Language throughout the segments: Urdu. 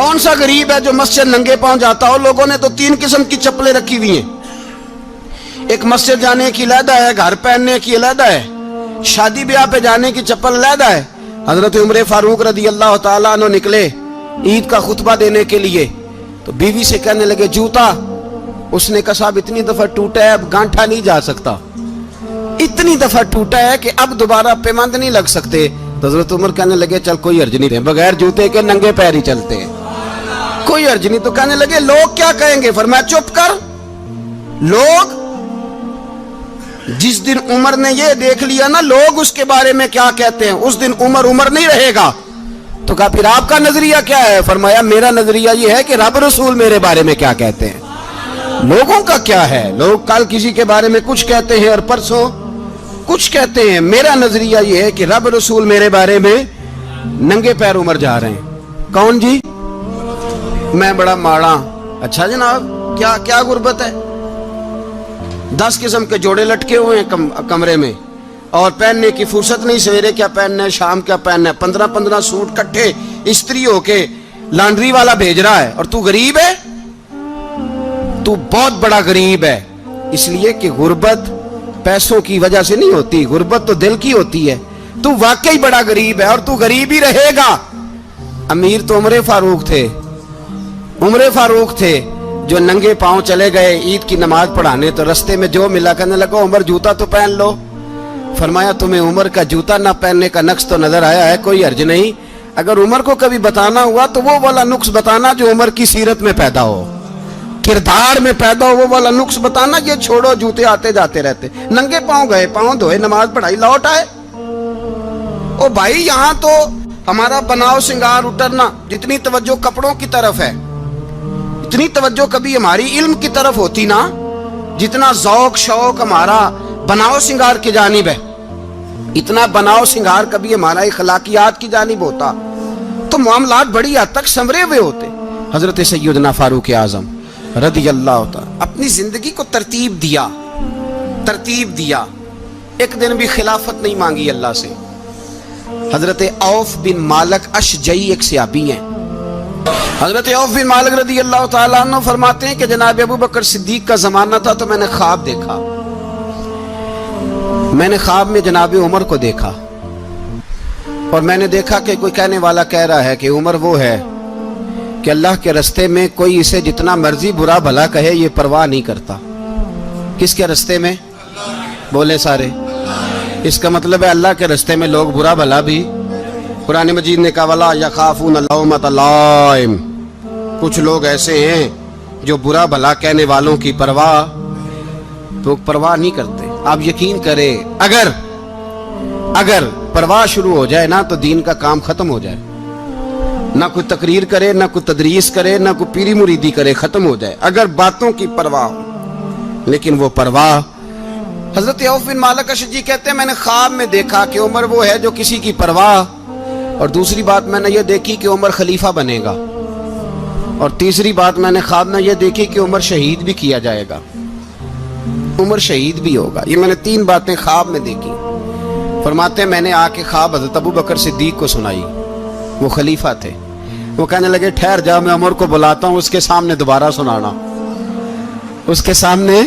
کون سا غریب ہے جو مسجد ننگے پاؤں جاتا ہو؟ لوگوں نے تو 3 قسم کی چپلیں رکھی ہوئی ہیں. ایک مسجد جانے کی علیحدہ ہے، گھر پہننے کی علیحدہ ہے، شادی بیاہ پہ جانے کی چپل علیحدہ ہے. حضرت عمر فاروق رضی اللہ تعالیٰ عنہ نکلے عید کا خطبہ دینے کے لیے، تو بیوی سے کہنے لگے جوتا. اس نے کہا صاحب اتنی دفعہ ٹوٹا ہے اب گانٹھا نہیں جا سکتا، اتنی دفعہ ٹوٹا ہے کہ اب دوبارہ پیمند نہیں لگ سکتے. تو حضرت عمر کہنے لگے چل کوئی حرج نہیں، بغیر جوتے کے ننگے پیر ہی چلتے ہیں، کوئی حرج نہیں. تو کہنے لگے لوگ کیا کہیں گے؟ فرمایا چپ کر. لوگ جس دن عمر نے یہ دیکھ لیا نا لوگ اس کے بارے میں کیا کہتے ہیں، اس دن عمر نہیں رہے گا. تو کہا پھر آپ کا نظریہ کیا ہے؟ فرمایا میرا نظریہ یہ ہے کہ رب رسول میرے بارے میں کیا کہتے ہیں. لوگوں کا کیا ہے؟ لوگ کل کسی کے بارے میں کچھ کہتے ہیں اور پرسوں کچھ کہتے ہیں. میرا نظریہ یہ ہے کہ رب رسول میرے بارے میں ننگے پیر عمر جا رہے ہیں. کون جی؟ میں بڑا ماڑا. اچھا جناب کیا غربت ہے؟ 10 قسم کے جوڑے لٹکے ہوئے ہیں کمرے میں اور پہننے کی فرصت نہیں. سویرے کیا پہننا ہے، شام کیا پہننا ہے، 15 سوٹ کٹھے استری ہو کے لانڈری والا بھیج رہا ہے، اور تو غریب ہے. تو بہت بڑا غریب ہے. اس لیے کہ غربت پیسوں کی وجہ سے نہیں ہوتی، غربت تو دل کی ہوتی ہے. تو واقعی بڑا غریب ہے اور تو غریب ہی رہے گا. امیر تو عمر فاروق تھے جو ننگے پاؤں چلے گئے عید کی نماز پڑھانے. تو رستے میں جو ملا کہنے لگا عمر جوتا تو پہن لو. فرمایا تمہیں عمر کا جوتا نہ پہننے کا نقص تو نظر آیا ہے، کوئی حرج نہیں. اگر عمر کو کبھی بتانا ہوا تو وہ والا نقص بتانا جو عمر کی سیرت میں پیدا ہو، کردار میں پیدا ہو، وہ والا نقص بتانا. یہ چھوڑو جوتے آتے جاتے رہتے. ننگے پاؤں گئے، پاؤں دھوئے، نماز پڑھائی، لوٹ آئے. او بھائی یہاں تو ہمارا بناؤ سنگار اترنا، جتنی توجہ کپڑوں کی طرف ہے اتنی توجہ کبھی ہماری علم کی طرف ہوتی نا، جتنا ذوق شوق ہمارا بناؤ سنگار کی جانب ہے، اتنا بناؤ سنگار کبھی ہمارا اخلاقیات کی جانب ہوتا تو معاملات بڑی حد تک سنورے ہوئے ہوتے. حضرت سیدنا فاروق اعظم رضی اللہ تعالی اپنی زندگی کو ترتیب دیا. ایک دن بھی خلافت نہیں مانگی اللہ سے. حضرت عوف بن مالک اشجعی ایک صحابی ہیں. حضرت عوف بن مالک رضی اللہ تعالیٰ عنہ فرماتے ہیں کہ جناب ابو بکر صدیق کا زمانہ تھا تو میں نے خواب دیکھا. میں نے خواب میں جناب عمر کو دیکھا اور میں نے دیکھا کہ کوئی کہنے والا کہہ رہا ہے کہ عمر وہ ہے کہ اللہ کے رستے میں کوئی اسے جتنا مرضی برا بھلا کہے یہ پرواہ نہیں کرتا. کس کے رستے میں؟ بولے سارے. اس کا مطلب ہے اللہ کے رستے میں لوگ برا بھلا بھی. قرآن مجید نے کہا وَلَا يَخَافُونَ لَوْمَةَ لَائِمٍ. کچھ لوگ ایسے ہیں جو برا بھلا کہنے والوں کی پرواہ نہیں کرتے. آپ یقین کریں اگر پرواہ شروع ہو جائے نا تو دین کا کام ختم ہو جائے. نہ کوئی تقریر کرے، نہ کوئی تدریس کرے، نہ کوئی پیری مریدی کرے، ختم ہو جائے اگر باتوں کی پرواہ ہو. لیکن وہ پرواہ، حضرت عوف بن مالک اشجعی کہتے ہیں میں نے خواب میں دیکھا کہ عمر وہ ہے جو کسی کی پرواہ، اور دوسری بات میں نے یہ دیکھی کہ عمر خلیفہ بنے گا، اور تیسری بات میں نے خواب میں یہ دیکھی کہ عمر شہید بھی کیا جائے گا، عمر شہید بھی ہوگا. یہ میں نے 3 باتیں خواب میں دیکھی. فرماتے ہیں میں نے آ کے خواب حضرت ابو بکر صدیق کو سنائی. وہ خلیفہ تھے. وہ کہنے لگے ٹھہر جا، میں عمر کو بلاتا ہوں، اس کے سامنے دوبارہ سنانا. اس کے سامنے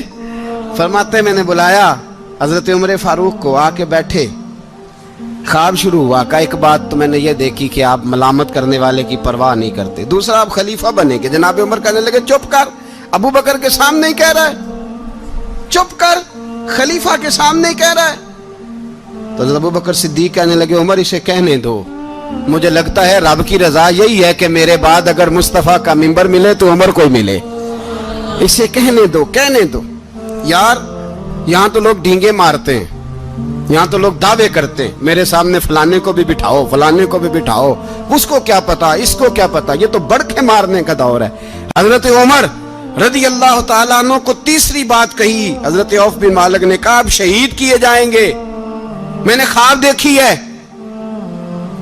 فرماتے ہیں میں نے بلایا حضرت عمر فاروق کو، آ کے بیٹھے. خواب شروع ہوا. کا ایک بات تو میں نے یہ دیکھی کہ آپ ملامت کرنے والے کی پرواہ نہیں کرتے. دوسرا آپ خلیفہ بنے گے. جناب عمر کہنے لگے چپ کر، ابو بکر کے سامنے ہی کہہ رہا ہے، چپ کر، خلیفہ کے سامنے ہی کہہ رہا ہے. تو حضرت ابو بکر صدیق کہنے لگے عمر اسے کہنے دو، مجھے لگتا ہے رب کی رضا یہی ہے کہ میرے بعد اگر مصطفیٰ کا منبر ملے تو عمر کو ملے. اسے کہنے دو. یار یہاں تو لوگ ڈھینگے مارتے ہیں، یہاں تو لوگ دعوے کرتے ہیں میرے سامنے فلانے کو بھی بٹھاؤ، فلانے کو بھی بٹھاؤ، اس کو کیا پتا، اس کو کیا پتا. یہ تو بڑکے مارنے کا دور ہے. حضرت عمر رضی اللہ تعالیٰ عنہ کو تیسری بات کہی. حضرت عوف بن مالک نے کہا آپ شہید کیے جائیں گے، میں نے خواب دیکھی ہے.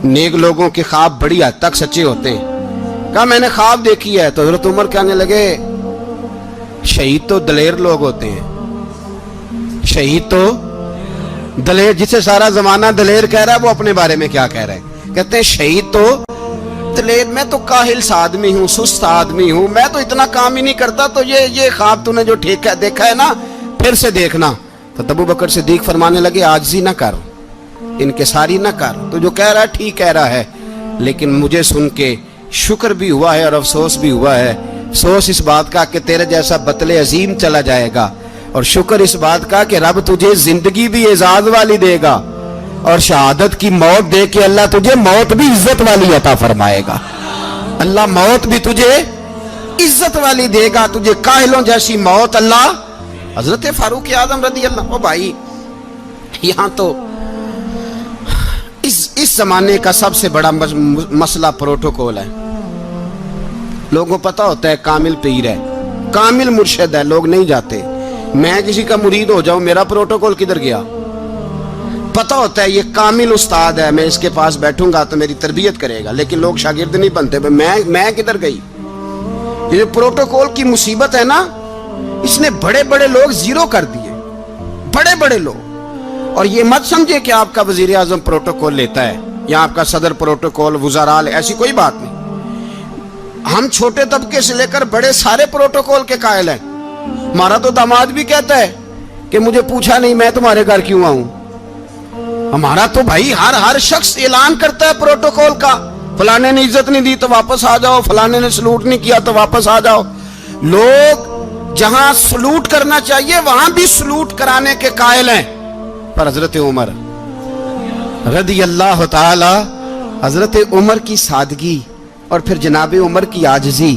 نیک لوگوں کے خواب بڑی حد تک سچے ہوتے ہیں. کہا میں نے خواب دیکھی ہے. تو حضرت عمر کہنے لگے شہید تو دلیر لوگ ہوتے ہیں، شہید تو دلیر، جسے سارا زمانہ دلیر کہہ رہا ہے وہ اپنے بارے میں کیا کہہ رہے ہیں. کہتے ہیں شہید تو میں تو کاہل سا آدمی ہوں، سست آدمی ہوں، میں تو اتنا کام ہی نہیں کرتا، تو یہ خواب تو نے جو دیکھا ہے نا پھر سے دیکھنا۔ تو ابو بکر صدیق فرمانے لگے عاجزی نہ کر، انکساری نہ کر، تو جو کہہ رہا ہے ٹھیک کہہ رہا ہے، لیکن مجھے سن کے شکر بھی ہوا ہے اور افسوس بھی ہوا ہے۔ افسوس اس بات کا کہ تیرے جیسا بطل عظیم چلا جائے گا، اور شکر اس بات کا کہ رب تجھے زندگی بھی اعزاز والی دے گا، اور شہادت کی موت دے کے اللہ تجھے موت بھی عزت والی عطا فرمائے گا۔ اللہ موت بھی تجھے عزت والی دے گا، تجھے کاہلوں جیسی موت اللہ۔ حضرت فاروق اعظم رضی اللہ، او بھائی یہاں تو اس زمانے کا سب سے بڑا مسئلہ پروٹوکول ہے۔ لوگوں پتہ ہوتا ہے کامل پیر ہے، کامل مرشد ہے، لوگ نہیں جاتے۔ میں کسی کا مرید ہو جاؤں، میرا پروٹوکول کدھر گیا؟ پتہ ہوتا ہے یہ کامل استاد ہے، میں اس کے پاس بیٹھوں گا تو میری تربیت کرے گا، لیکن لوگ شاگرد نہیں بنتے۔ میں کدھر گئی؟ یہ پروٹوکول کی مصیبت ہے نا، اس نے بڑے بڑے لوگ زیرو کر دیے، بڑے بڑے لوگ۔ اور یہ مت سمجھے کہ آپ کا وزیر اعظم پروٹوکول لیتا ہے یا آپ کا صدر پروٹوکول، وزراء، ایسی کوئی بات نہیں۔ ہم چھوٹے طبقے سے لے کر بڑے سارے پروٹوکول کے قائل ہیں۔ ہمارا تو داماد بھی کہتا ہے کہ مجھے پوچھا نہیں، میں تمہارے گھر کیوں آؤں؟ ہمارا تو بھائی ہر شخص اعلان کرتا ہے پروٹوکول کا، فلانے نے عزت نہیں دی تو واپس آ جاؤ، فلانے نے سلوٹ نہیں کیا تو واپس آ جاؤ۔ لوگ جہاں سلوٹ کرنا چاہیے وہاں بھی سلوٹ کرانے کے قائل ہیں۔ پر حضرت عمر رضی اللہ تعالی، حضرت عمر کی سادگی اور پھر جناب عمر کی عاجزی،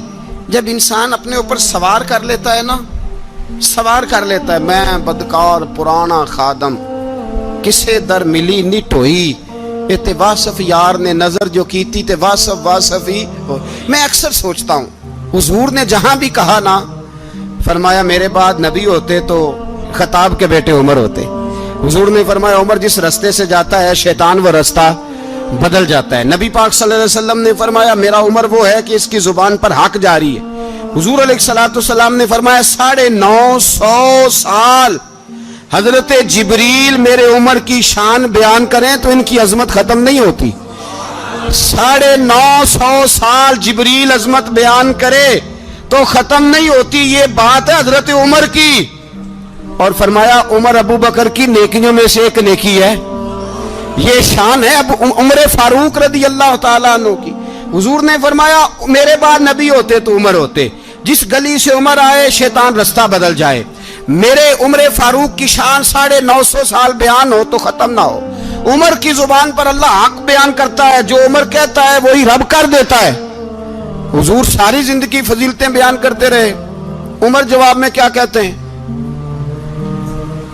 جب انسان اپنے اوپر سوار کر لیتا ہے نا، سوار کر لیتا ہے، میں بدکار پرانا خادم، کسے در ملی نٹ ہوئی، تے واصف یار نے نظر جو کیتی تے واصف ہی ہو۔ میں اکثر سوچتا ہوں حضور نے جہاں بھی کہا نا، فرمایا میرے بعد نبی ہوتے تو خطاب کے بیٹے عمر ہوتے۔ حضور نے فرمایا عمر جس رستے سے جاتا ہے شیطان وہ رستہ بدل جاتا ہے۔ نبی پاک صلی اللہ علیہ وسلم نے فرمایا میرا عمر وہ ہے کہ اس کی زبان پر حق جاری ہے۔ حضور علیہ السلام نے فرمایا 950 سال حضرت جبریل میرے عمر کی شان بیان کریں تو ان کی عظمت ختم نہیں ہوتی۔ 950 سال جبریل عظمت بیان کرے تو ختم نہیں ہوتی۔ یہ بات ہے حضرت عمر کی، اور فرمایا عمر ابو بکر کی نیکیوں میں سے ایک نیکی ہے، یہ شان ہے اب عمر فاروق رضی اللہ تعالیٰ عنہ کی۔ حضور نے فرمایا میرے بعد نبی ہوتے تو عمر ہوتے، جس گلی سے عمر آئے شیطان رستہ بدل جائے۔ میرے عمر فاروق کی شان 950 سال بیان ہو تو ختم نہ ہو۔ عمر کی زبان پر اللہ حق بیان کرتا ہے، جو عمر کہتا ہے وہی رب کر دیتا ہے۔ حضور ساری زندگی فضیلتیں بیان کرتے رہے، عمر جواب میں کیا کہتے ہیں؟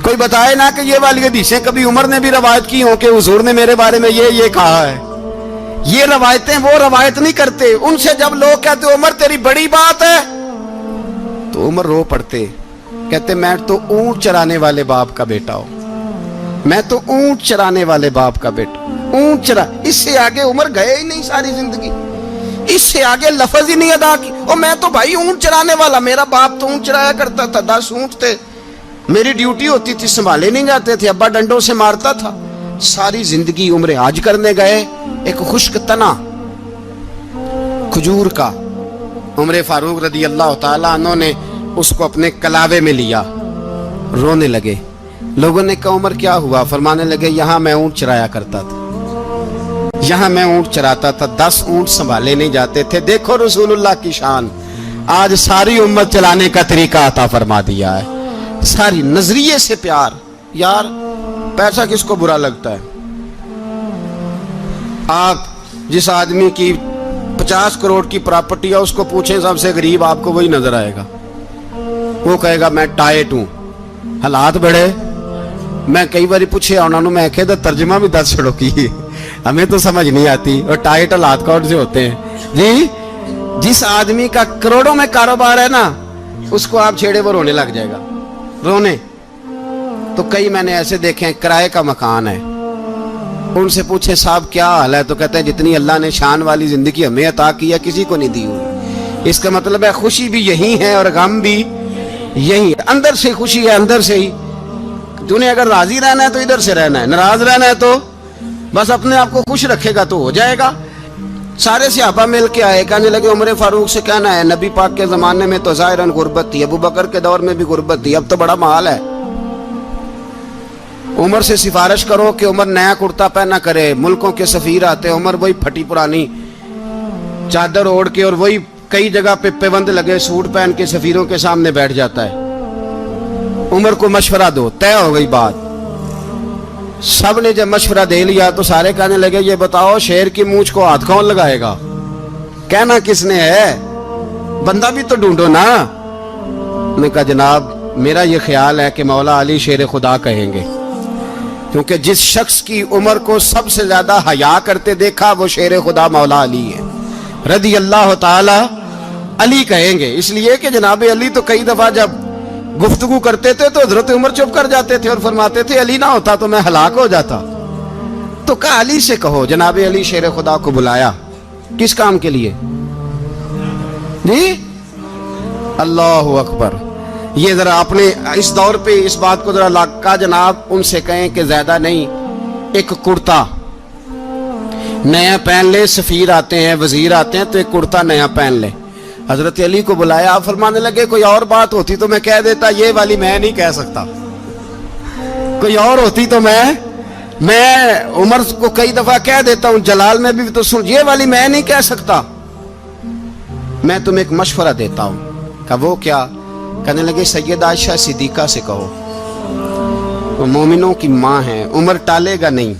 کوئی بتائے نا کہ یہ والی حدیثیں کبھی عمر نے بھی روایت کی ہوں کہ حضور نے میرے بارے میں یہ کہا ہے۔ یہ روایتیں وہ روایت نہیں کرتے، ان سے جب لوگ کہتے عمر تیری بڑی بات ہے تو عمر رو پڑتے، کہتے میں تو اونٹ چرانے والے باپ کا بیٹا ہوں، میں تو اونٹ چرانے والے باپ کا بیٹا، اونٹ چرا۔ اس سے آگے عمر گئے ہی نہیں ساری زندگی، اس سے آگے لفظ ہی نہیں ادا کی۔ اور میں تو بھائی اونٹ چرانے والا، میرا باپ تو اونٹ چرایا کرتا تھا، 10 اونٹ تھے، میری ڈیوٹی ہوتی تھی، سنبھالے نہیں جاتے تھے، ابا ڈنڈوں سے مارتا تھا۔ ساری زندگی عمر حج کرنے گئے، ایک خشک تنا کھجور کا عمر فاروق رضی اللہ تعالیٰ عنہ نے اس کو اپنے کلاوے میں لیا، رونے لگے۔ لوگوں نے کہا عمر کیا ہوا؟ فرمانے لگے یہاں میں اونٹ چرایا کرتا تھا، یہاں میں اونٹ چراتا تھا، 10 اونٹ سنبھالے نہیں جاتے تھے۔ دیکھو رسول اللہ کی شان، آج ساری امت چلانے کا طریقہ عطا فرما دیا ہے، ساری نظریے سے پیار۔ یار پیسہ کس کو برا لگتا ہے؟ آپ جس آدمی کی 50 کروڑ کی پراپرٹی ہے اس کو پوچھیں سب سے غریب، آپ کو وہی نظر آئے گا، وہ کہے گا میں ٹائٹ ہوں۔ حالات بڑے، میں کئی باری پوچھے انہوں نے، میں کہتا ترجمہ بھی 10 چھڑوں کی، ہمیں تو سمجھ نہیں آتی، اور ٹائٹ حالات کون سے ہوتے ہیں جی؟ جس آدمی کا کروڑوں میں کاروبار ہے نا، اس کو آپ چھیڑے وہ رونے لگ جائے گا، رونے۔ تو کئی میں نے ایسے دیکھے ہیں کرائے کا مکان ہے، ان سے پوچھے صاحب کیا حال ہے، تو کہتے ہیں جتنی اللہ نے شان والی زندگی ہمیں عطا کی ہے کسی کو نہیں دی ہوئی۔ اس کا مطلب ہے خوشی بھی یہی ہے اور غم بھی یہی ہے، اندر سے خوشی ہے، اندر سے ہی۔ تو نے اگر راضی رہنا ہے تو ادھر سے رہنا ہے، ناراض رہنا ہے تو بس اپنے آپ کو خوش رکھے گا تو ہو جائے گا۔ سارے صحابہ مل کے آئے, کہنے لگے عمر فاروق سے کہنا ہے نبی پاک کے زمانے میں تو ظاہراً غربت تھی, ابو بکر کے دور میں بھی غربت تھی, اب تو بڑا مال ہے. عمر سے سفارش کرو کہ عمر نیا کرتا پہنا کرے. ملکوں کے سفیر آتے, عمر وہی پھٹی پرانی چادر اوڑھ کے اور وہی کئی جگہ پہ پیوند لگے سوٹ پہن کے سفیروں کے سامنے بیٹھ جاتا ہے. عمر کو مشورہ دو, طے ہو گئی بات. سب نے جب مشورہ دے لیا تو سارے کہنے لگے یہ بتاؤ شیر کی مونچھ کو ہاتھ کون لگائے گا, کہنا کس نے ہے, بندہ بھی تو ڈھونڈو نا. نے کہا جناب میرا یہ خیال ہے کہ مولا علی شیر خدا کہیں گے, کیونکہ جس شخص کی عمر کو سب سے زیادہ حیا کرتے دیکھا وہ شیر خدا مولا علی ہے رضی اللہ تعالی علی کہیں گے. اس لیے کہ جناب علی تو کئی دفعہ جب گفتگو کرتے تھے تو حضرت عمر چپ کر جاتے تھے اور فرماتے تھے علی نہ ہوتا تو میں ہلاک ہو جاتا. تو کہا علی سے کہو. جناب علی شیر خدا کو بلایا, کس کام کے لیے جی؟ اللہ اکبر. یہ ذرا اپنے اس دور پہ اس بات کو ذرا لاکا جناب ان سے کہیں کہ زیادہ نہیں, ایک کرتا نیا پہن لے. سفیر آتے ہیں, وزیر آتے ہیں تو ایک کرتا نیا پہن لے. حضرت علی کو بلایا, آپ فرمانے لگے کوئی اور بات ہوتی تو میں کہہ دیتا, یہ والی میں نہیں کہہ سکتا. کوئی اور ہوتی تو میں عمر کو کئی دفعہ کہہ دیتا ہوں, جلال میں بھی تو سن, یہ والی میں نہیں کہہ سکتا. میں تمہیں ایک مشورہ دیتا ہوں. کہا وہ کیا؟ کہنے لگے سیدہ عائشہ صدیقہ سے کہو, وہ مومنوں کی ماں ہیں, عمر ٹالے گا نہیں.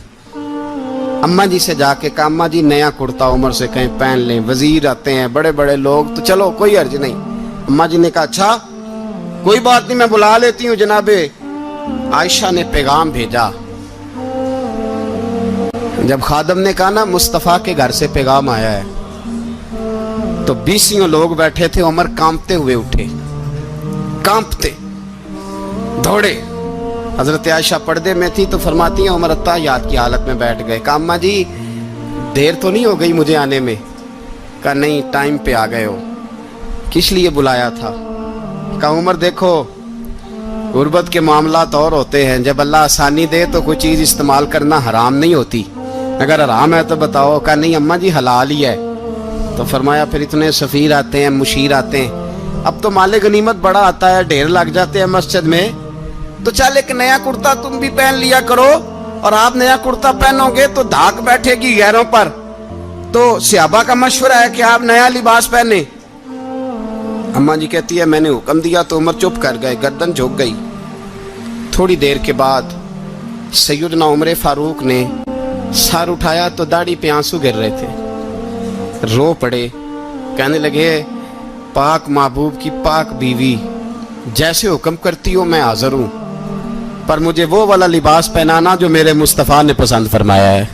اماں جی سے جا کے کہا اماں جی نیا کرتا عمر سے کہیں پہن لیں, وزیر آتے ہیں بڑے بڑے لوگ تو چلو کوئی عرض نہیں. اماں جی نے کہا اچھا کوئی بات نہیں میں بلا لیتی ہوں. جناب عائشہ نے پیغام بھیجا. جب خادم نے کہا نا مصطفیٰ کے گھر سے پیغام آیا ہے, تو 20 لوگ بیٹھے تھے. عمر کانپتے ہوئے اٹھے, کانپتے دوڑے. حضرت عائشہ پردے میں تھی تو فرماتی ہیں عمر اتحیات کی حالت میں بیٹھ گئے. کہا اماں جی دیر تو نہیں ہو گئی مجھے آنے میں؟ کہا نہیں ٹائم پہ آ گئے ہو. کس لیے بلایا تھا؟ کہا عمر دیکھو غربت کے معاملات اور ہوتے ہیں, جب اللہ آسانی دے تو کوئی چیز استعمال کرنا حرام نہیں ہوتی, اگر حرام ہے تو بتاؤ. کہا نہیں اماں جی حلال ہی ہے. تو فرمایا پھر اتنے سفیر آتے ہیں, مشیر آتے ہیں, اب تو مال غنیمت بڑا آتا ہے, ڈھیر لگ جاتے ہیں مسجد میں, تو چل ایک نیا کرتا تم بھی پہن لیا کرو, اور آپ نیا کرتا پہنو گے تو دھاک بیٹھے گی غیروں پر. تو صحابہ کا مشورہ ہے کہ آپ نیا لباس پہنے. اماں جی کہتی ہے میں نے حکم دیا تو عمر چپ کر گئے, گردن جھک گئی. تھوڑی دیر کے بعد سیدنا عمر فاروق نے سر اٹھایا تو داڑھی پہ آنسو گر رہے تھے, رو پڑے. کہنے لگے پاک محبوب کی پاک بیوی جیسے حکم کرتی ہو میں حاضر ہوں, پر مجھے وہ والا لباس پہنانا جو میرے مصطفیٰ نے پسند فرمایا ہے.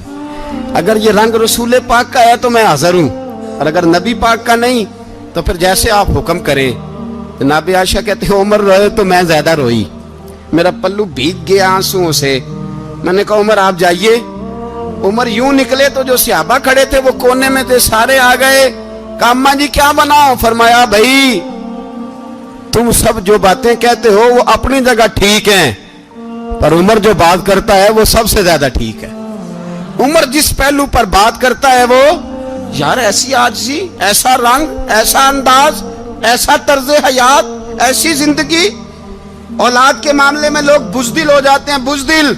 اگر یہ رنگ رسول پاک کا ہے تو میں حاضر ہوں, اور اگر نبی پاک کا نہیں تو پھر جیسے آپ حکم کریں. جناب عائشہ کہتے ہیں عمر روئے تو میں زیادہ روئی, میرا پلو بھیگ گیا آنسوؤں سے. میں نے کہا عمر آپ جائیے. عمر یوں نکلے تو جو صحابہ کھڑے تھے وہ کونے میں تھے, سارے آ گئے. کہا اماں جی کیا بناؤ؟ فرمایا بھائی تم سب جو باتیں کہتے ہو وہ اپنی جگہ ٹھیک ہیں, پر عمر جو بات کرتا ہے وہ سب سے زیادہ ٹھیک ہے. عمر جس پہلو پر بات کرتا ہے وہ یار ایسی عاجزی, ایسا رنگ, ایسا انداز, ایسا طرز حیات, ایسی زندگی. اولاد کے معاملے میں لوگ بزدل ہو جاتے ہیں, بزدل.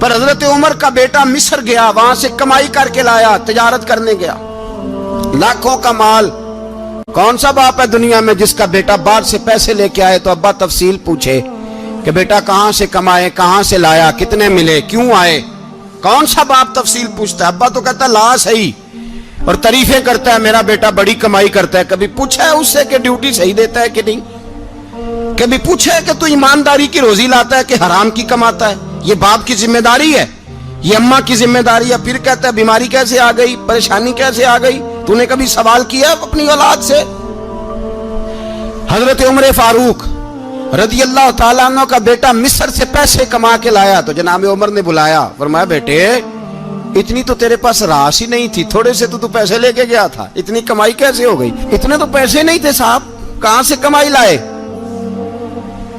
پر حضرت عمر کا بیٹا مصر گیا, وہاں سے کمائی کر کے لایا, تجارت کرنے گیا, لاکھوں کا مال. کون سا باپ ہے دنیا میں جس کا بیٹا باہر سے پیسے لے کے آئے تو ابا تفصیل پوچھے کہ بیٹا کہاں سے کمائے, کہاں سے لایا, کتنے ملے, کیوں آئے؟ کون سا باپ تفصیل پوچھتا ہے؟ ابا تو کہتا ہے لا صحیح, اور تعریفیں کرتا ہے میرا بیٹا بڑی کمائی کرتا ہے. کبھی پوچھا ہے اس سے کہ ڈیوٹی صحیح دیتا ہے کہ نہیں؟ کبھی پوچھا ہے کہ تو ایمانداری کی روزی لاتا ہے کہ حرام کی کماتا ہے؟ یہ باپ کی ذمہ داری ہے, یہ اماں کی ذمہ داری ہے. پھر کہتا ہے بیماری کیسے آ گئی, پریشانی کیسے آ گئی؟ تو نے کبھی سوال کیا اپنی اولاد سے؟ حضرت عمر فاروق رضی اللہ تعالیٰ عنہ کا بیٹا مصر سے پیسے کما کے لایا تو جناب عمر نے بلایا, فرمایا بیٹے اتنی تو تیرے پاس راس ہی نہیں تھی, تھوڑے سے تو پیسے لے کے گیا تھا, اتنی کمائی کیسے ہو گئی؟ اتنے تو پیسے نہیں تھے صاحب, کہاں سے کمائی لائے؟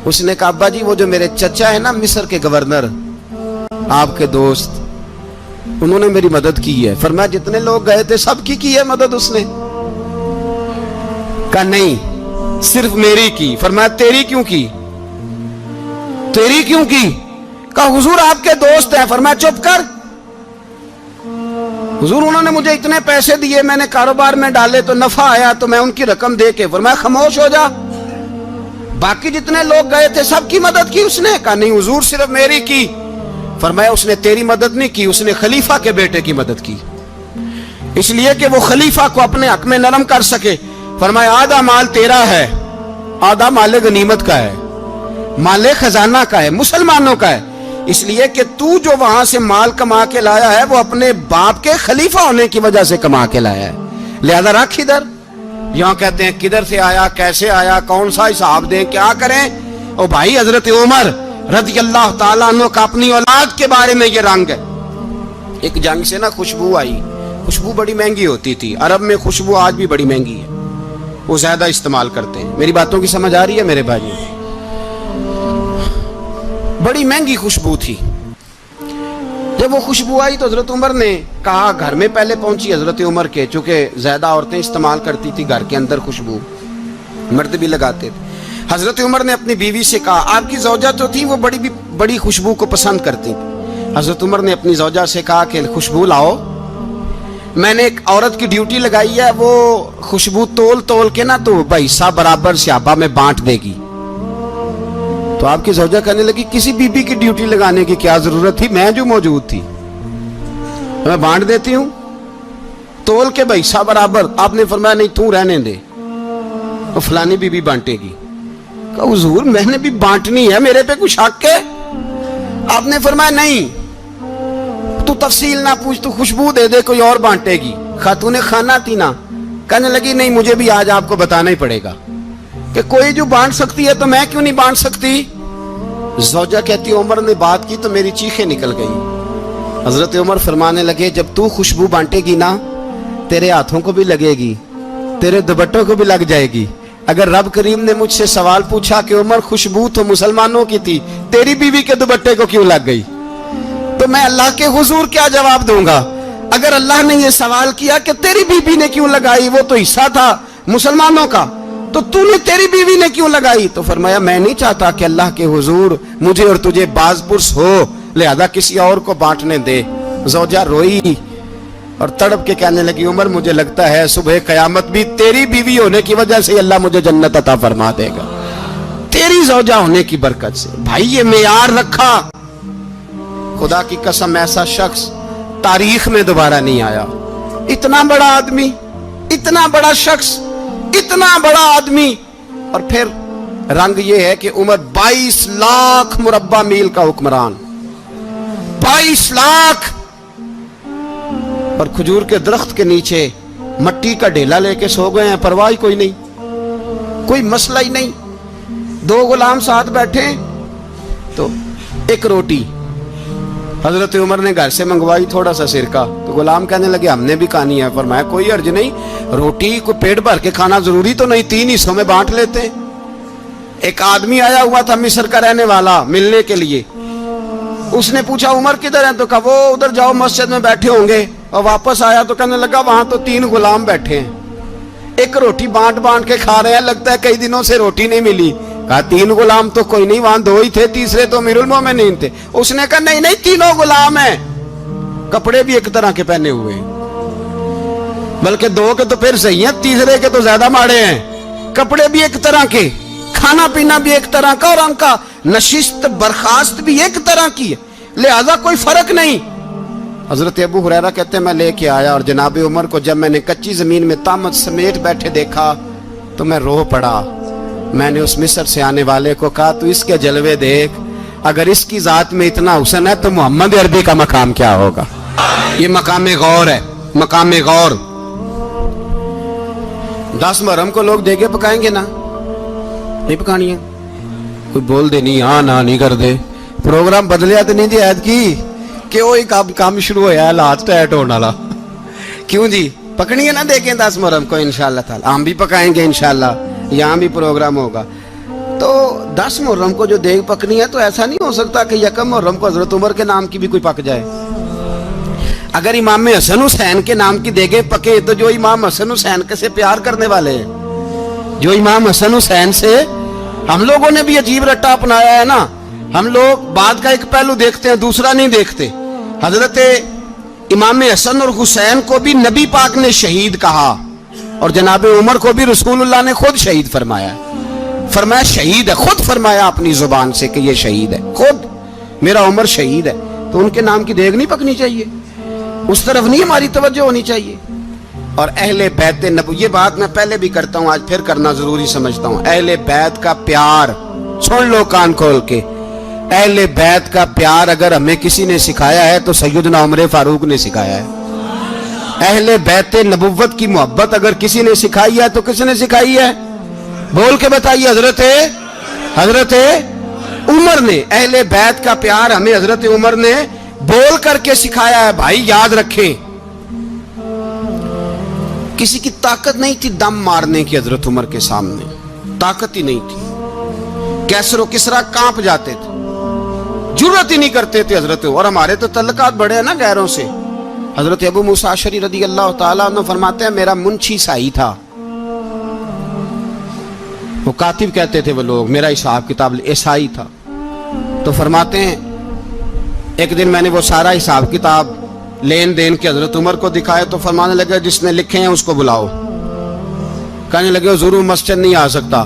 اس نے کہا ابا جی وہ جو میرے چچا ہے نا مصر کے گورنر, آپ کے دوست, انہوں نے میری مدد کی ہے. فرمایا جتنے لوگ گئے تھے سب کی ہے مدد اس نے؟ کہا نہیں صرف میری کی. فرمایا تیری کیوں کی؟ تیری کیوں کی؟ کہا حضور آپ کے دوست ہیں. فرمایا چپ کر حضور انہوں نے مجھے اتنے پیسے دیے, میں نے کاروبار میں ڈالے تو نفع آیا تو میں ان کی رقم دے کے. فرمایا خاموش ہو جا, باقی جتنے لوگ گئے تھے سب کی مدد کی اس نے؟ کہا نہیں حضور صرف میری کی. فرمایا اس نے تیری مدد نہیں کی, اس نے خلیفہ کے بیٹے کی مدد کی, اس لیے کہ وہ خلیفہ کو اپنے حق میں نرم کر سکے. فرمایا آدھا مال تیرا ہے, آدھا مال غنیمت کا ہے, مال خزانہ کا ہے, مسلمانوں کا ہے, اس لیے کہ تو جو وہاں سے مال کما کے لایا ہے وہ اپنے باپ کے خلیفہ ہونے کی وجہ سے کما کے لایا ہے, لہذا رکھ ادھر. یہاں کہتے ہیں کدھر سے آیا, کیسے آیا, کون سا حساب دیں, کیا کریں. او بھائی حضرت عمر رضی اللہ تعالیٰ عنہ کا اپنی اولاد کے بارے میں یہ رنگ ہے. ایک جنگ سے نا خوشبو آئی, خوشبو بڑی مہنگی ہوتی تھی, عرب میں خوشبو آج بھی بڑی مہنگی ہے, وہ زیادہ استعمال کرتے ہیں. میری باتوں کی سمجھ آ رہی ہے میرے بھائی؟ بڑی مہنگی خوشبو تھی. جب وہ خوشبو آئی تو حضرت عمر نے کہا, گھر میں پہلے پہنچی حضرت عمر کے, چونکہ زیادہ عورتیں استعمال کرتی تھی گھر کے اندر خوشبو, مرد بھی لگاتے تھے. حضرت عمر نے اپنی بیوی سے کہا, آپ کی زوجہ جو تھی وہ بڑی خوشبو کو پسند کرتی تھی. حضرت عمر نے اپنی زوجہ سے کہا کہ خوشبو لاؤ, میں نے ایک عورت کی ڈیوٹی لگائی ہے, وہ خوشبو تول کے نا تو حصہ برابر صحابہ میں بانٹ دے گی. تو آپ کی زوجہ کہنے لگی کسی بی بی کی ڈیوٹی لگانے کی کیا ضرورت تھی, میں جو موجود تھی میں بانٹ دیتی ہوں تول کے حصہ برابر. آپ نے فرمایا نہیں تو رہنے دے, وہ فلانی بی بی بانٹے گی. کہا حضور میں نے بھی بانٹنی ہے, میرے پہ کچھ شک ہے؟ آپ نے فرمایا نہیں تو تفصیل نہ پوچھ, تو خوشبو دے دے, کوئی اور بانٹے گی. خاتون خانہ تھی نا, کہنے لگی نہیں مجھے بھی آج آپ کو بتانا ہی پڑے گا کہ کوئی جو بانٹ سکتی ہے تو میں کیوں نہیں بانٹ سکتی. زوجہ کہتی عمر نے بات کی تو میری چیخیں نکل گئی. حضرت عمر فرمانے لگے جب تو خوشبو بانٹے گی نا تیرے ہاتھوں کو بھی لگے گی, تیرے دوپٹوں کو بھی لگ جائے گی. اگر رب کریم نے مجھ سے سوال پوچھا کہ عمر خوشبو تو مسلمانوں کی تھی, تیری بیوی کے دوپٹے کو کیوں لگ گئی, تو میں اللہ کے حضور کیا جواب دوں گا؟ اگر اللہ نے یہ سوال کیا کہ تیری بیوی نے کیوں لگائی, وہ تو حصہ تھا مسلمانوں کا, تو نے تیری بیوی نے کیوں لگائی؟ تو فرمایا میں نہیں چاہتا کہ اللہ کے حضور مجھے اور تجھے باز پرس ہو, لہذا کسی اور کو بانٹنے دے. زوجہ روئی اور تڑپ کے کہنے لگی عمر مجھے لگتا ہے صبح قیامت بھی تیری بیوی ہونے کی وجہ سے اللہ مجھے جنت عطا فرما دے گا, تیری زوجہ ہونے کی برکت سے. بھائی یہ معیار رکھا, خدا کی قسم ایسا شخص تاریخ میں دوبارہ نہیں آیا. اتنا بڑا آدمی, اتنا بڑا شخص, اتنا بڑا آدمی, اور پھر رنگ یہ ہے کہ عمر 22 لاکھ مربع میل کا حکمران, 22 لاکھ, اور کھجور کے درخت کے نیچے مٹی کا ڈھیلا لے کے سو گئے ہیں, پرواہ کوئی نہیں, کوئی مسئلہ ہی نہیں. 2 غلام ساتھ بیٹھے تو ایک روٹی حضرت عمر نے گھر سے منگوائی, تھوڑا سا سرکہ, تو غلام کہنے لگے ہم نے بھی کھانی ہے. فرمایا کوئی حرج نہیں, روٹی کو پیٹ بھر کے کھانا ضروری تو نہیں, 3 حصوں میں بانٹ لیتے ہیں. ایک آدمی آیا ہوا تھا مصر کا رہنے والا ملنے کے لیے, اس نے پوچھا عمر کدھر ہیں, تو کہا وہ ادھر جاؤ مسجد میں بیٹھے ہوں گے. اور واپس آیا تو کہنے لگا وہاں تو 3 غلام بیٹھے ہیں, ایک روٹی بانٹ کے کھا رہے ہیں, لگتا ہے کئی دنوں سے روٹی نہیں ملی. کہا 3 غلام تو کوئی نہیں, وہاں 2 ہی تھے, تیسرے تو امیر المومنین تھے. اس نے کہا نہیں 3 غلام ہیں, کپڑے بھی ایک طرح کے پہنے ہوئے ہیں, بلکہ 2 کے تو پھر صحیح ہیں, تیسرے کے تو زیادہ ماڑے ہیں. کپڑے بھی ایک طرح کے, کھانا پینا بھی ایک طرح کا, اور ان کا نشست برخاست بھی ایک طرح کی ہے, لہذا کوئی فرق نہیں. حضرت ابو ہریرہ کہتے ہیں میں لے کے آیا, اور جناب عمر کو جب میں نے کچی زمین میں تامت سمیٹ بیٹھے دیکھا تو میں رو پڑا. میں نے اس مصر سے آنے والے کو کہا تو اس کے جلوے دیکھ, اگر اس کی ذات میں اتنا حسن ہے تو محمد عربی کا مقام کیا ہوگا. یہ مقام غور ہے, مقام غور. 10 محرم کو لوگ دیگے پکائیں گے نا, نہیں پکانی ہے, کوئی بول دے نہیں, ہاں نہ نہیں کر دے, پروگرام بدلیا تو نہیں دی عید کی کہ وہی کام شروع ہوا ہے, لات ٹائٹ ہونے والا. کیوں جی, پکڑی ہے نا دیکھیں 10 محرم کو انشاءاللہ تعالی, ہم بھی پکائیں گے انشاءاللہ, یہاں بھی پروگرام ہوگا. تو 10 محرم کو جو دیگ پکنی ہے تو ایسا نہیں ہو سکتا کہ 1 محرم کو حضرت عمر کے نام کی بھی کوئی پک جائے. اگر امام حسن حسین کے نام کی دیگیں پکے تو جو امام حسن حسین سے پیار کرنے والے ہیں، جو امام حسن حسین سے، ہم لوگوں نے بھی عجیب رٹا اپنایا ہے نا، ہم لوگ بات کا ایک پہلو دیکھتے ہیں دوسرا نہیں دیکھتے۔ حضرت امام حسن اور حسین کو بھی نبی پاک نے شہید کہا، اور جناب عمر کو بھی رسول اللہ نے خود شہید فرمایا، فرمایا شہید ہے، خود فرمایا اپنی زبان سے کہ یہ شہید ہے، خود میرا عمر شہید ہے۔ تو ان کے نام کی دیگ نہیں پکنی چاہیے، اس طرف نہیں ہماری توجہ ہونی چاہیے۔ اور اہل بیت نبوی، یہ بات میں پہلے بھی کرتا ہوں، آج پھر کرنا ضروری سمجھتا ہوں، اہل بیت کا پیار، سن لو کان کھول کے، اہل بیت کا پیار اگر ہمیں کسی نے سکھایا ہے تو سیدنا عمر فاروق نے سکھایا ہے۔ اہل بیت نبوت کی محبت اگر کسی نے سکھائی ہے تو کس نے سکھائی ہے؟ بول کے بتائیے، حضرت عمر نے۔ اہل بیت کا پیار ہمیں حضرت عمر نے بول کر کے سکھایا ہے۔ بھائی یاد رکھیں، کسی کی طاقت نہیں تھی دم مارنے کی حضرت عمر کے سامنے، طاقت ہی نہیں تھی، کیسر و کسرا کانپ جاتے تھے، جرأت ہی نہیں کرتے تھے حضرت۔ اور ہمارے تو تعلقات بڑے ہیں نا غیروں سے۔ حضرت ابو موسیٰ اشعری رضی اللہ تعالیٰ عنہ فرماتے ہیں میرا منشی سائی تھا، وہ کاتب کہتے تھے وہ لوگ، میرا حساب کتاب عیسائی تھا۔ تو فرماتے ہیں ایک دن میں نے وہ سارا حساب کتاب لین دین کے حضرت عمر کو دکھائے تو فرمانے لگے جس نے لکھے ہیں اس کو بلاؤ۔ کہنے لگے ضرور مسجد نہیں آ سکتا۔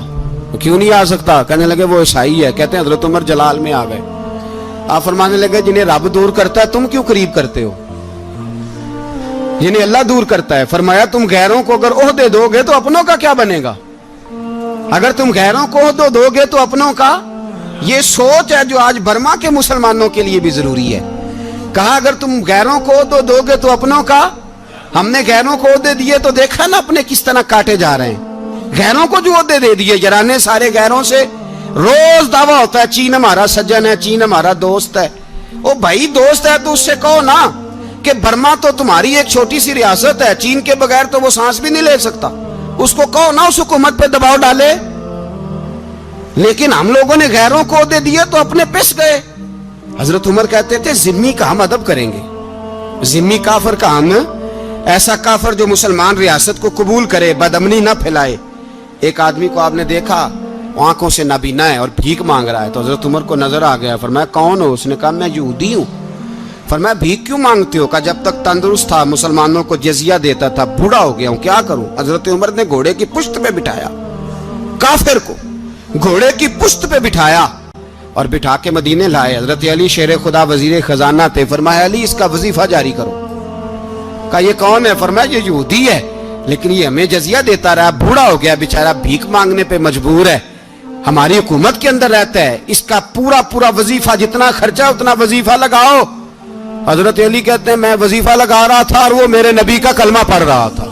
کیوں نہیں آ سکتا؟ کہنے لگے وہ عیسائی ہے۔ کہتے ہیں حضرت عمر جلال میں آ گئے۔ آپ فرمانے لگے جنہیں رب دور کرتا ہے تم کیوں قریب کرتے ہو؟ جنہیں اللہ دور کرتا ہے۔ فرمایا تم غیروں کو اگر عہدے دو گے تو اپنوں کا کیا بنے گا؟ اگر تم غیروں کو عہدے دو گے تو اپنوں کا، یہ سوچ ہے جو آج برما کے مسلمانوں کے لیے بھی ضروری ہے۔ کہا اگر تم غیروں کو عہدے دو گے تو اپنوں کا۔ ہم نے غیروں کو عہدے دیے تو دیکھا نا اپنے کس طرح کاٹے جا رہے ہیں۔ غیروں کو جو عہدے دے دیے یارانے سارے غیروں سے، روز دعویٰ ہوتا ہے چین ہمارا سجن ہے، چین ہمارا دوست ہے۔ او بھائی دوست ہے تو اس سے کہو نا کہ برما تو تمہاری ایک چھوٹی سی ریاست ہے، چین کے بغیر تو وہ سانس بھی نہیں لے سکتا، اس کو کہو نا اس حکومت پہ دباؤ ڈالے۔ لیکن ہم لوگوں نے غیروں کو عہدے دیے تو اپنے پس گئے۔ حضرت عمر کہتے تھے ذمی کا ہم ادب کریں گے، ذمی کافر کا ہم، ایسا کافر جو مسلمان ریاست کو قبول کرے، بدامنی نہ پھیلائے۔ ایک آدمی کو آپ نے دیکھا آنکھوں سے نابینا ہے اور بھیک مانگ رہا ہے، تو حضرت عمر کو نظر آ گیا، فرمایا کون ہو؟ اس نے کہا میں یہودی ہوں۔ فرمایا بھیک کیوں مانگتے ہو؟ کہا جب تک تندرست تھا مسلمانوں کو جزیہ دیتا تھا، بوڑھا ہو گیا ہوں کیا کروں؟ حضرت عمر نے گھوڑے کی پشت پہ بٹھایا، کافر کو گھوڑے کی پشت پہ بٹھایا اور بٹھا کے مدینے لائے۔ حضرت علی شیر خدا وزیر خزانہ تھے، فرمایا علی اس کا وظیفہ جاری کرو۔ کہا یہ کون ہے؟ فرمایا یہ یہودی ہے لیکن یہ ہمیں جزیہ دیتا رہا، بوڑھا ہو گیا بیچارہ، بھیک مانگنے پہ مجبور ہے، ہماری حکومت کے اندر رہتا ہے، اس کا پورا وظیفہ جتنا خرچہ اتنا وظیفہ لگاؤ۔ حضرت علی کہتے ہیں میں وظیفہ لگا رہا تھا اور وہ میرے نبی کا کلمہ پڑھ رہا تھا،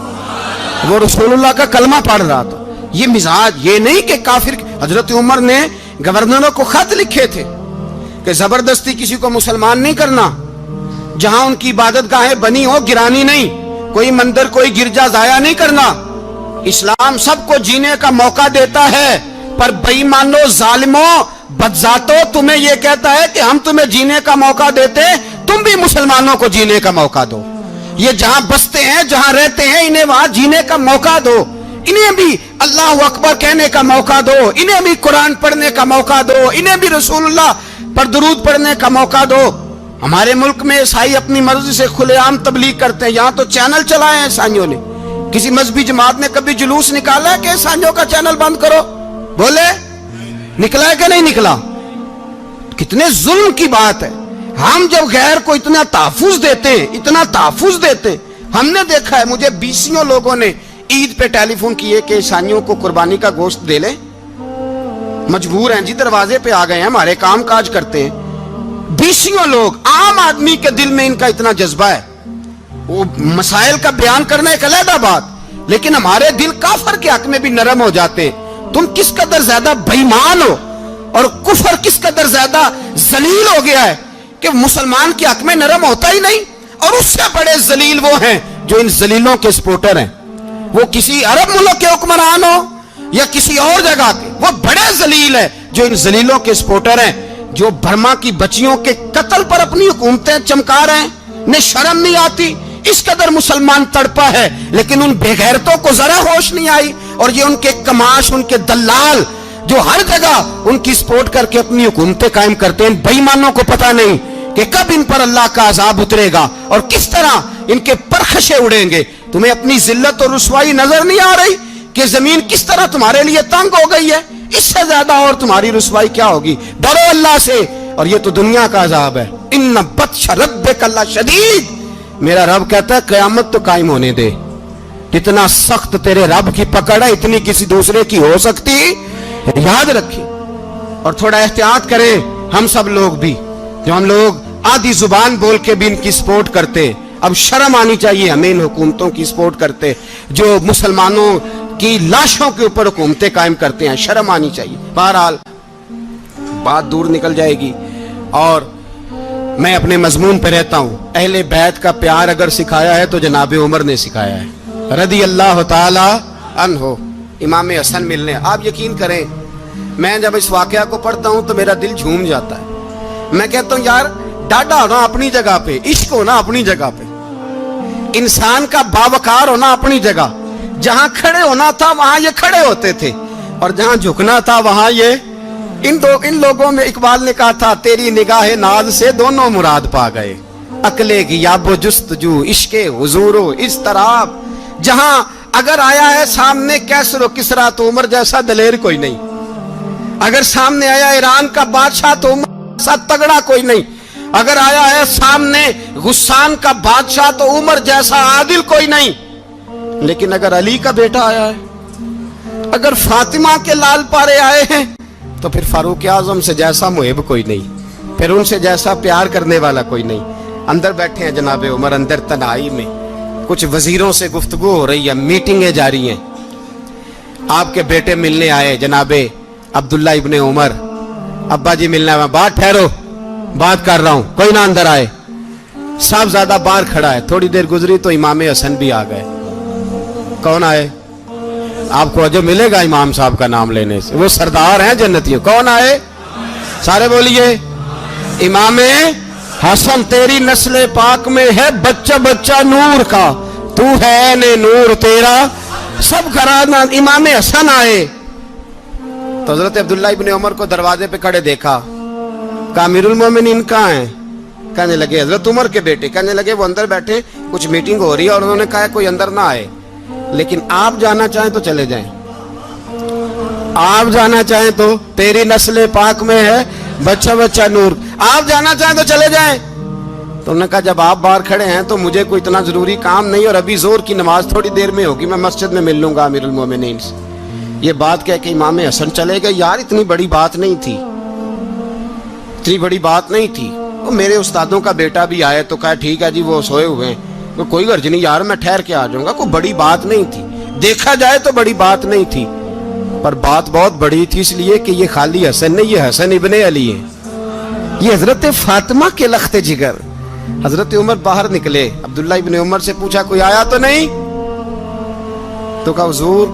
وہ رسول اللہ کا کلمہ پڑھ رہا تھا۔ یہ مزاج، یہ نہیں کہ کافر۔ حضرت عمر نے گورنروں کو خط لکھے تھے کہ زبردستی کسی کو مسلمان نہیں کرنا، جہاں ان کی عبادت گاہیں بنی ہو گرانی نہیں، کوئی مندر کوئی گرجا ضائع نہیں کرنا۔ اسلام سب کو جینے کا موقع دیتا ہے، پر بے ایمانو ظالمو بدذاتو تمہیں یہ کہتا ہے کہ ہم تمہیں جینے کا موقع دیتے، تم بھی مسلمانوں کو جینے کا موقع دو۔ یہ جہاں بستے ہیں جہاں رہتے ہیں انہیں وہاں جینے کا موقع دو، انہیں بھی اللہ اکبر کہنے کا موقع دو، انہیں بھی قرآن پڑھنے کا موقع دو، انہیں بھی رسول اللہ پر درود پڑھنے کا موقع دو۔ ہمارے ملک میں عیسائی اپنی مرضی سے کھلے عام تبلیغ کرتے ہیں، یہاں تو چینل چلائے ہیں عیسائیوں نے۔ کسی مذہبی جماعت نے کبھی جلوس نکالا ہے کہ عیسائیوں کا چینل بند کرو؟ بولے نکلا ہے کہ نہیں نکلا؟ کتنے ظلم کی بات ہے۔ ہم جب غیر کو اتنا تحفظ دیتے ہیں، اتنا تحفظ دیتے، ہم نے دیکھا ہے، مجھے بیسیوں لوگوں نے عید پہ ٹیلی فون کیے کہ عیسائیوں کو قربانی کا گوشت دے لیں، مجبور ہیں جی، دروازے پہ آ گئے ہیں، ہمارے کام کاج کرتے ہیں۔ بیسیوں لوگ، عام آدمی کے دل میں ان کا اتنا جذبہ ہے، وہ مسائل کا بیان کرنا ایک علیحدہ بات، لیکن ہمارے دل کافر کے حق میں بھی نرم ہو جاتے ہیں۔ تم کس قدر زیادہ بے ایمان ہو اور کفر کس قدر زیادہ ذلیل ہو گیا ہے کہ مسلمان کے حق میں نرم ہوتا ہی نہیں۔ اور اس سے بڑے ذلیل وہ ہیں جو ان ذلیلوں کے سپورٹر ہیں، وہ کسی عرب ملک کے حکمران ہو یا کسی اور جگہ کے، وہ بڑے ذلیل ہیں جو ان ذلیلوں کے سپورٹر ہیں، جو برما کی بچیوں کے قتل پر اپنی حکومتیں چمکا رہے ہیں۔ نے شرم نہیں آتی، اس قدر مسلمان تڑپا ہے، لیکن ان بے غیرتوں کو ذرا ہوش نہیں آئی، اور یہ ان کے کماش، ان کے دلال جو ہر جگہ ان کی سپورٹ کر کے اپنی حکومتیں قائم کرتے ہیں، بے ایمانوں کو پتہ نہیں کہ کب ان پر اللہ کا عذاب اترے گا اور کس طرح ان کے پرخشے اڑیں گے۔ تمہیں اپنی ذلت اور رسوائی نظر نہیں آ رہی کہ زمین کس طرح تمہارے لیے تنگ ہو گئی ہے؟ اس سے زیادہ اور تمہاری رسوائی کیا ہوگی؟ ڈرو اللہ سے، اور یہ تو دنیا کا عذاب ہے۔ ان بطش ربک لشدید، میرا رب کہتا ہے قیامت تو قائم ہونے دے، جتنا سخت تیرے رب کی پکڑ ہے اتنی کسی دوسرے کی ہو سکتی، یاد رکھیں۔ اور تھوڑا احتیاط کریں ہم سب لوگ بھی، جو ہم لوگ آدھی زبان بول کے بھی ان کی سپورٹ کرتے، اب شرم آنی چاہیے ہمیں ان حکومتوں کی سپورٹ کرتے جو مسلمانوں کی لاشوں کے اوپر حکومتیں قائم کرتے ہیں، شرم آنی چاہیے۔ بہرحال بات دور نکل جائے گی، اور میں اپنے مضمون پہ رہتا ہوں۔ اہل بیت کا پیار اگر سکھایا ہے تو جناب عمر نے سکھایا ہے رضی اللہ تعالی عنہ، امام حسن ملنے۔ آپ یقین کریں میں جب اس واقعہ کو پڑھتا ہوں تو میرا دل جھوم جاتا ہے۔ میں کہتا ہوں یار ڈاڈا ہونا اپنی جگہ پہ، عشق ہونا اپنی جگہ پہ، انسان کا باوقار ہونا اپنی جگہ، جہاں کھڑے ہونا تھا وہاں یہ کھڑے ہوتے تھے، اور جہاں جھکنا تھا وہاں یہ ان لوگوں میں اقبال نے کہا تھا تیری نگاہ ناز سے دونوں مراد پا گئے، عقلے کی یاب و جستجو، عشق حضور و اضطراب۔ جہاں اگر آیا ہے سامنے کیسر و کسرا تو عمر جیسا دلیر کوئی نہیں، اگر سامنے آیا ایران کا بادشاہ تو عمر جیسا تگڑا کوئی نہیں، اگر آیا ہے سامنے غسان کا بادشاہ تو عمر جیسا عادل کوئی نہیں، لیکن اگر علی کا بیٹا آیا ہے، اگر فاطمہ کے لال پارے آئے ہیں تو پھر فاروق اعظم سے جیسا محب کوئی نہیں، پھر ان سے جیسا پیار کرنے والا کوئی نہیں۔ اندر بیٹھے ہیں جناب عمر، اندر تنہائی میں کچھ وزیروں سے گفتگو ہو رہی ہے، میٹنگیں جاری ہیں۔ آپ کے بیٹے ملنے آئے جناب عبداللہ ابن عمر، ابا جی ملنا ہے، بات ٹھہرو بات کر رہا ہوں، کوئی نہ اندر آئے۔ صاحبزادہ باہر کھڑا ہے، تھوڑی دیر گزری تو امام حسن بھی آ گئے۔ کون آئے؟ آپ کو جو ملے گا امام صاحب کا نام لینے سے، وہ سردار ہیں جنتیوں۔ کون آئے؟ سارے بولیے امام حسن، تیری نسل پاک میں ہے بچہ بچہ نور کا، تو ہے نے نور تیرا سب گھرانہ۔ امام حسن آئے تو حضرت عبداللہ ابن عمر کو دروازے پہ کھڑے دیکھا، کہا امیر المومنین کہاں ہیں؟ کہنے لگے حضرت عمر کے بیٹے۔ کہنے لگے وہ اندر بیٹھے، کچھ میٹنگ ہو رہی ہے، اور انہوں نے کہا کوئی اندر نہ آئے، لیکن آپ جانا چاہیں تو چلے جائیں، آپ جانا چاہیں تو، تیری نسل پاک میں ہے بچہ بچہ نور، آپ جانا چاہیں تو چلے جائیں۔ تو انہوں نے کہا جب آپ باہر کھڑے ہیں تو مجھے کوئی اتنا ضروری کام نہیں، اور ابھی زور کی نماز تھوڑی دیر میں ہوگی، میں مسجد میں مل لوں گا امیر المومنین سے۔ یہ بات کہہ کہ امام حسن چلے گئے۔ یار اتنی بڑی بات نہیں تھی، اتنی بڑی بات نہیں تھی، وہ میرے استادوں کا بیٹا بھی آئے تو کہا ٹھیک ہے جی وہ سوئے ہوئے ہیں، کوئی غرض نہیں یار میں ٹھہر کے آ جاؤں گا، کوئی بڑی بات نہیں تھی، دیکھا جائے تو بڑی بات نہیں تھی، پر بات بہت بڑی تھی، اس لیے کہ یہ خالی حسن نہیں، یہ حسن ابن علی ہے، یہ حضرت فاطمہ کے لخت جگر۔ حضرت عمر باہر نکلے، عبداللہ ابن عمر سے پوچھا کوئی آیا تو نہیں؟ تو کہا حضور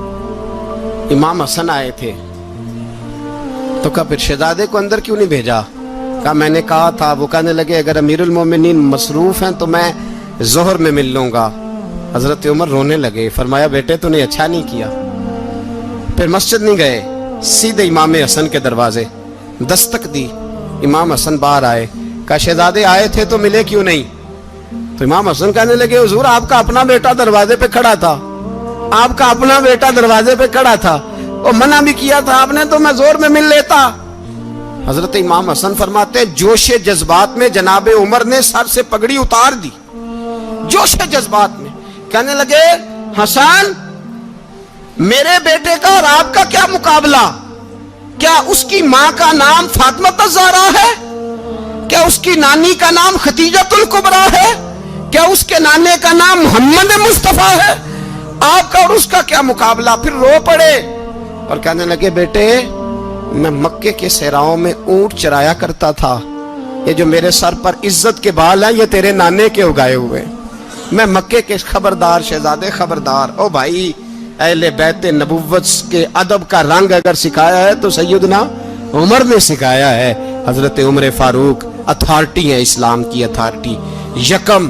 امام حسن آئے تھے۔ تو کہا پھر شہزادے کو اندر کیوں نہیں بھیجا؟ کہا میں نے کہا تھا۔ وہ کہنے لگے اگر امیر المومنین مصروف ہیں تو میں ظہر میں مل لوں گا۔ حضرت عمر رونے لگے، فرمایا بیٹے تو نے اچھا نہیں کیا۔ پھر مسجد نہیں گئے، سیدھے امام حسن کے دروازے دستک دی، امام حسن باہر آئے، کہا شہزادے آئے تھے تو ملے کیوں نہیں؟ تو امام حسن کہنے لگے حضور آپ کا اپنا بیٹا دروازے پہ کھڑا تھا، آپ کا اپنا بیٹا دروازے پہ کھڑا تھا، اور منع بھی کیا تھا آپ نے تو میں زور میں مل لیتا۔ حضرت امام حسن فرماتے ہیں جوش جذبات میں جناب عمر نے سر سے پگڑی اتار دی، جوش جذبات میں کہنے لگے حسن میرے بیٹے کا اور آپ کا کیا مقابلہ؟ کیا اس کی ماں کا نام فاطمہ الزہرا ہے؟ کیا اس کی نانی کا نام خدیجۃ الکبریٰ ہے؟ کیا اس کے نانے کا نام محمد مصطفیٰ ہے؟ آپ کا اور اس کا کیا مقابلہ؟ پھر رو پڑے اور کہنے لگے بیٹے میں مکے کے صحراؤں میں اونٹ چرایا کرتا تھا، یہ جو میرے سر پر عزت کے بال ہیں یہ تیرے نانے کے اگائے ہوئے، میں مکے کے خبردار شہزادے خبردار۔ او بھائی اہل بیت نبوت کے ادب کا رنگ اگر سکھایا ہے تو سیدنا عمر نے سکھایا ہے۔ حضرت عمر فاروق اتھارٹی ہے، اسلام کی اتھارٹی، یکم